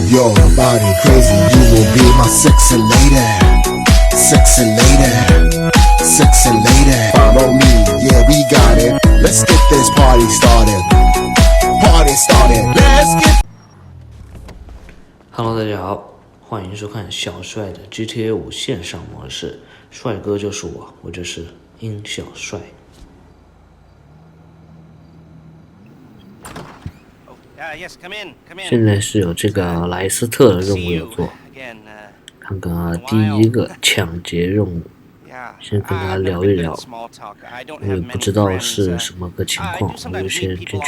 your body crazy. You will be my sexy lady, sexy lady, sexy lady. Follow me, yeah, we got it. Let's get this party started. Party started. Let's get. Hello， 大家好，欢迎收看小帅的 GTA 5线上模式。帅哥就是我，我就是殷小帅。现在是有这个莱斯特的任务要做，看看第一个抢劫任务，先跟他聊一聊，我也不知道是什么个情况，我就先进去。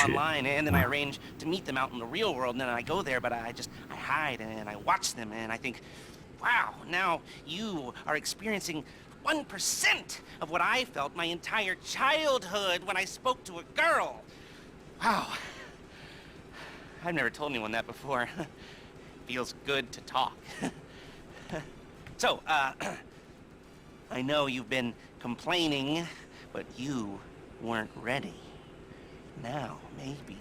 Wow, now you are experiencing 1% of what I felt my entire childhood when I spoke to a girl. Wow. I've never told anyone that before. Feels good to talk. So, I know you've been complaining, but you weren't ready. Now, maybe,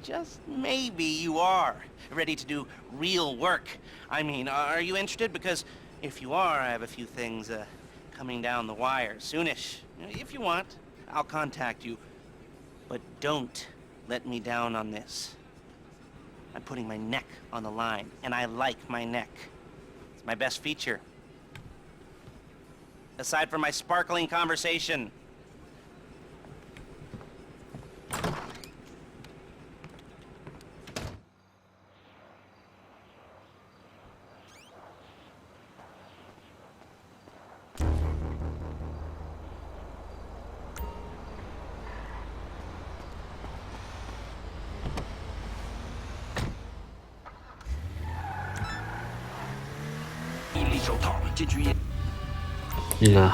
just maybe you are ready to do real work. I mean, are you interested? Because if you are, I have a few things coming down the wire soonish. If you want, I'll contact you. But don't let me down on this. I'm putting my neck on the line, and I like my neck. It's my best feature. Aside from my sparkling conversation.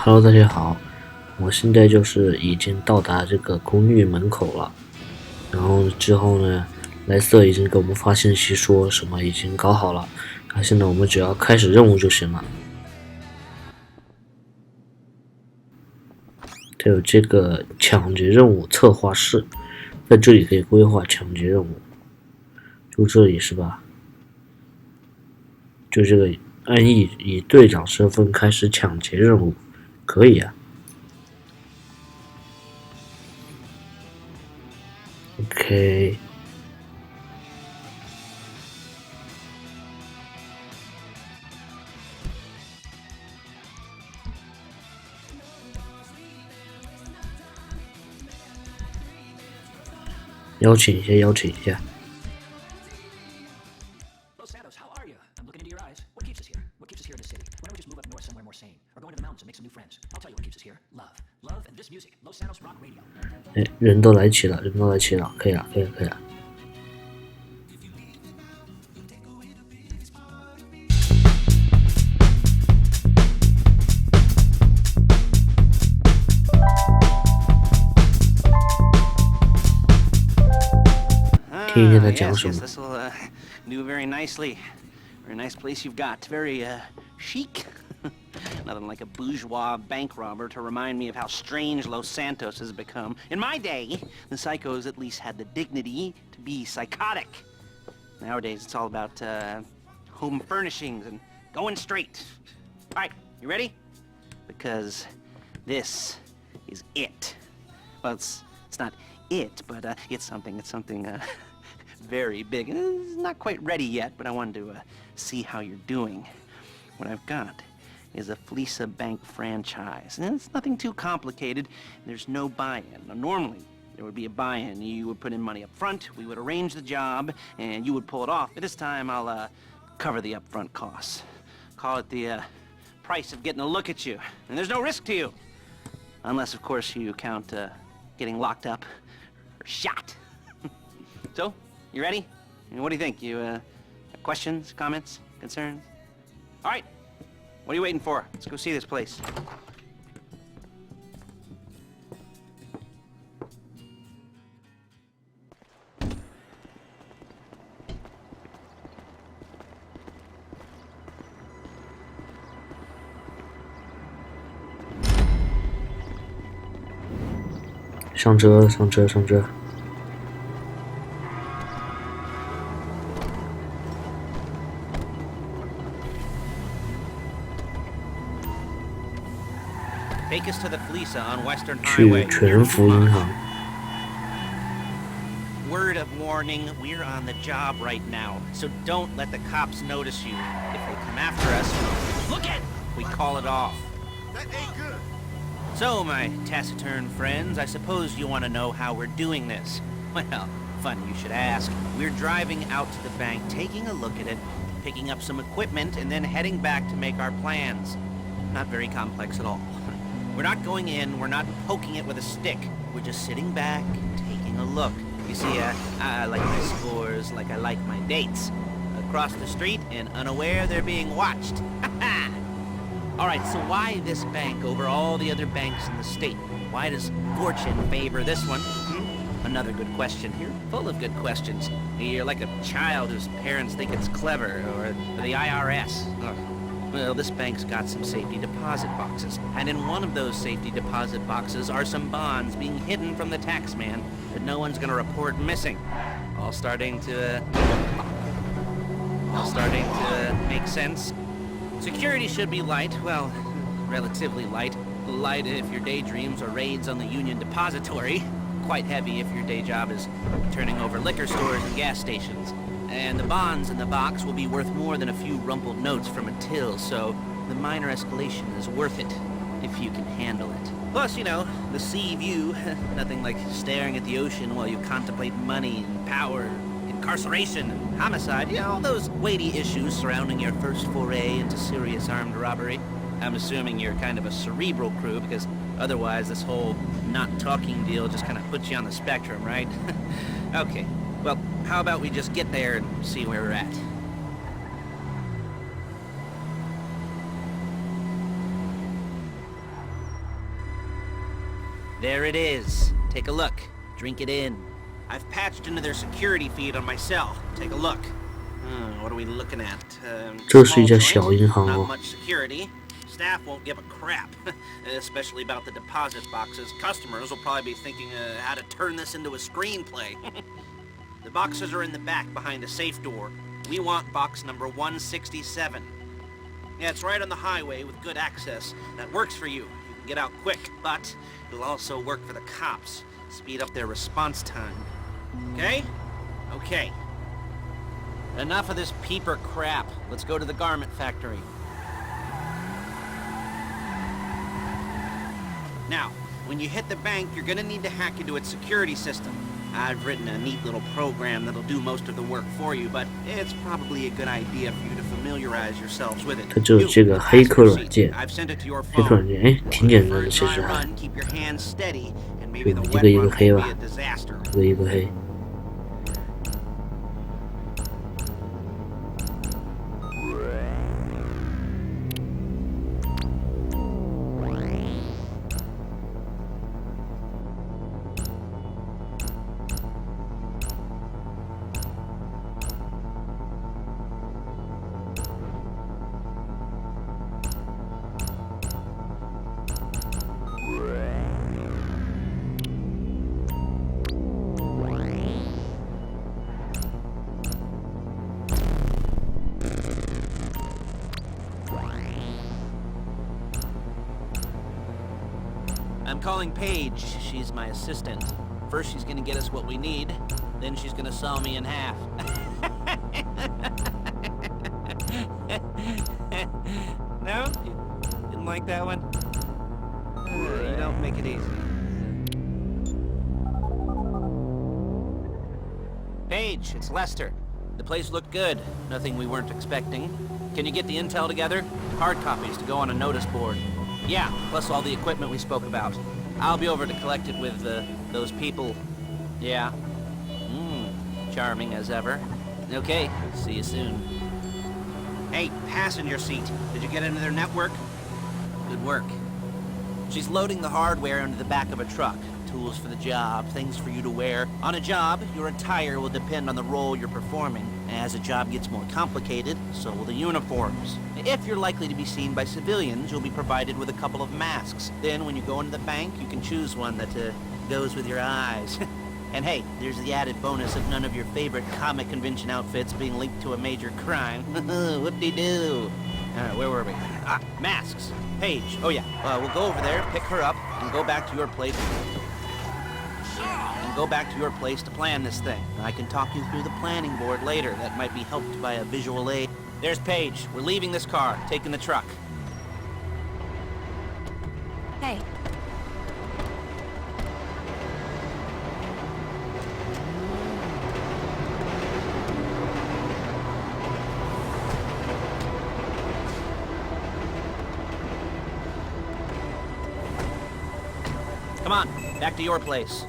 Hello， 大家好，我现在就是已经到达这个公寓门口了。然后之后呢，莱瑟已经给我们发信息说什么已经搞好了，那现在我们只要开始任务就行了。它有这个抢劫任务策划室，在这里可以规划抢劫任务。就这里是吧？就这个。按以队长身份开始抢劫任务，可以啊。OK。邀请一下，邀请一下。哎，人都来齐了，人都来齐了，可以了，可以了，可以了。听一下他讲什么。Do very nicely. Very nice place you've got. Very chic. Nothing like a bourgeois bank robber to remind me of how strange Los Santos has become. In my day, the psychos at least had the dignity to be psychotic. Nowadays, it's all about home furnishings and going straight. All right, you ready? Because this is it. Well, it's not it, but it's something very big. It's not quite ready yet, but I wanted to see how you're doing. What I've got is a Fleesa Bank franchise. And it's nothing too complicated. There's no buy-in. Now, normally, there would be a buy-in. You would put in money up front, we would arrange the job, and you would pull it off. But this time, I'll cover the upfront costs. Call it the price of getting a look at you. And there's no risk to you. Unless, of course, you count getting locked up or shot. So, you ready? What do you think? You questions, comments, concerns? All right. What are you waiting for? Let's go see this place. 上车，上车，上车。Take us to the Felisa on Western 去 Highway. 全福银行。 Word of warning, we're on the job right now, so don't let the cops notice you. If they come after us, look it! We call it off. That ain't good. So, my taciturn friends, I suppose you want to know how we're doing this. Well, funny you should ask. We're driving out to the bank, taking a look at it, picking up some equipment, and then heading back to make our plans. Not very complex at all. We're not going in, we're not poking it with a stick. We're just sitting back, taking a look. You see, I like my scores like I like my dates. Across the street and unaware they're being watched. Alright, so why this bank over all the other banks in the state? Why does fortune favor this one? Another good question here. Full of good questions. You're like a child whose parents think it's clever, or the IRS. Well, this bank's got some safety deposit boxes, and in one of those safety deposit boxes are some bonds being hidden from the tax man that no one's gonna report missing. All starting to make sense. Security should be light, well, relatively light. Light if your daydreams are raids on the Union Depository. Quite heavy if your day job is turning over liquor stores and gas stations. And the bonds in the box will be worth more than a few rumpled notes from a till, so the minor escalation is worth it, if you can handle it. Plus, you know, the sea view, nothing like staring at the ocean while you contemplate money and power, incarceration and homicide, you know, all those weighty issues surrounding your first foray into serious armed robbery. I'm assuming you're kind of a cerebral crew, because otherwise this whole not talking deal just kind of puts you on the spectrum, right? Okay. Well, how about we just get there and see where we're at? There it is. Take a look. Drink it in. I've patched into their security feed on my cell. Take a look. What are we looking at? 这是一家小银行 Not 哦。 much security. Staff won't give a crap, especially about the deposit boxes. Customers will probably be thinking how to turn this into a screenplay. The boxes are in the back behind a safe door. We want box number 167. Yeah, it's right on the highway with good access. That works for you. You can get out quick, but it'll also work for the cops. Speed up their response time. Okay? Okay. Enough of this peeper crap. Let's go to the garment factory. Now, when you hit the bank, you're gonna need to hack into its security system. I've written a neat little program that'll do most of the work for you, but it's probably a good idea for you to familiarize yourselves with it. 它就是这个黑客软件， I've sent it to your 黑 phone. 客软件，哎，挺简单的，其 First 实 try 还 run, keep your hands steady, and 对 maybe the 一 wet 个一个 run 黑 won't 吧 be a，disaster. 一个一个黑。I'm calling Paige. She's my assistant. First she's gonna get us what we need, then she's gonna saw me in half. No? You didn't like that one? You don't make it easy. Paige, it's Lester. The place looked good. Nothing we weren't expecting. Can you get the intel together? Hard copies to go on a notice board. Yeah, plus all the equipment we spoke about. I'll be over to collect it with those people. Yeah. Charming as ever. Okay, see you soon. Hey, passenger seat. Did you get into their network? Good work. She's loading the hardware into the back of a truck. Tools for the job, things for you to wear. On a job, your attire will depend on the role you're performing. As a job gets more complicated, so will the uniforms. If you're likely to be seen by civilians, you'll be provided with a couple of masks. Then when you go into the bank, you can choose one that goes with your eyes. And hey, there's the added bonus of none of your favorite comic convention outfits being linked to a major crime. Whoop-de-doo. Alright, where were we? Masks. Paige. Oh, yeah. We'll go over there, pick her up, and go back to your place. To plan this thing. I can talk you through the planning board later. That might be helped by a visual aid. There's Paige. We're leaving this car, taking the truck. Hey. Come on, back to your place.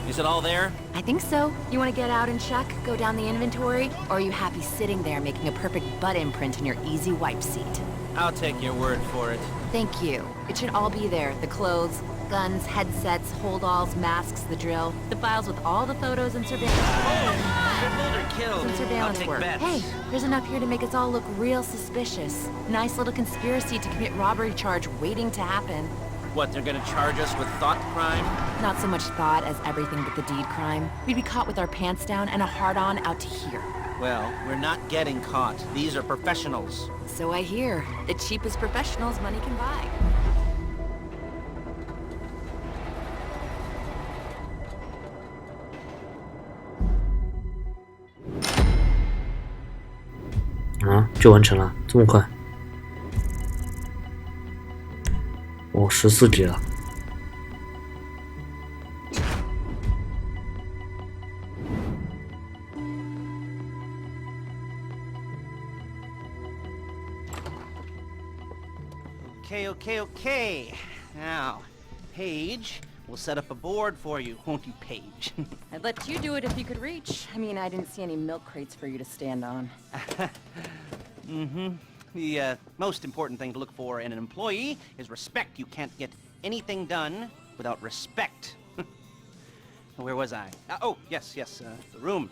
Is it all there? I think so. You want to get out and check? Go down the inventory? Or are you happy sitting there making a perfect butt imprint in your easy wipe seat? I'll take your word for it. Thank you. It should all be there. The clothes, guns, headsets, holdalls, masks, the drill. The files with all the photos and surveillance. Crippled or killed? Some surveillance I'll take work. bets. Hey, there's enough here to make us all look real suspicious. Nice little conspiracy to commit robbery charge waiting to happen. What, they're gonna charge us with thought crime? Not so much thought as everything but the deed crime. We'd be caught with our pants down and a hard-on out to here. Well, we're not getting caught. These are professionals. So I hear. The cheapest professionals money can buy.啊，就完成了，这么快？哦，14集了。Okay. Now, Paige, we'll set up a board for you, won't you, Paige? I'd let you do it if you could reach. I mean, I didn't see any milk crates for you to stand on. The most important thing to look for in an employee is respect. You can't get anything done without respect. Where was I? Yes, the room.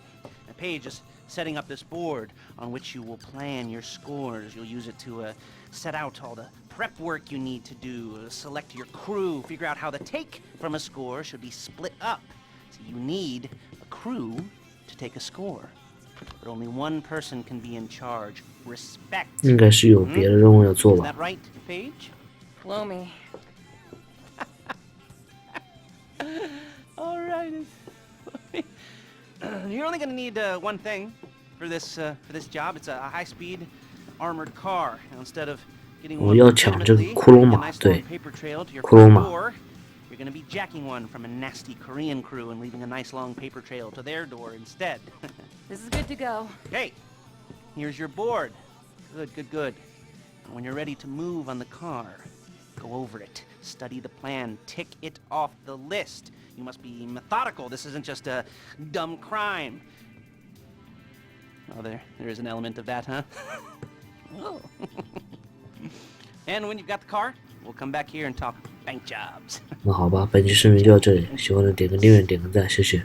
Paige is setting up this board on which you will plan your scores. You'll use it to set out all the prep work you need to do, select your crew, figure out how the take from a score should be split up. So you need a crew to take a score. But only one person can be in charge. Respect. 应该是有别的任务要做 Is 吧 that right, Paige? Blow me. All right. You're only gonna need one thing for this job. It's a high-speed armored car. Now, instead of getting 我 one 要抢这个 legitimately, 骷髅 a 马， nice 对， long paper trail to your 骷髅马。 door, you're gonna be jacking one from a nasty Korean crew and leaving a nice long paper trail to their door instead. This is good to go. Hey, here's your board. Good. When you're ready to move on the car, go over it, study the plan, tick it off the list. You must be methodical. This isn't just a dumb crime. Oh, there is an element of that, huh? Oh. And when you've got the car, we'll come back here and talk bank jobs. 那好吧，本期视频就到这里，喜欢的点个订阅，点个赞，谢谢。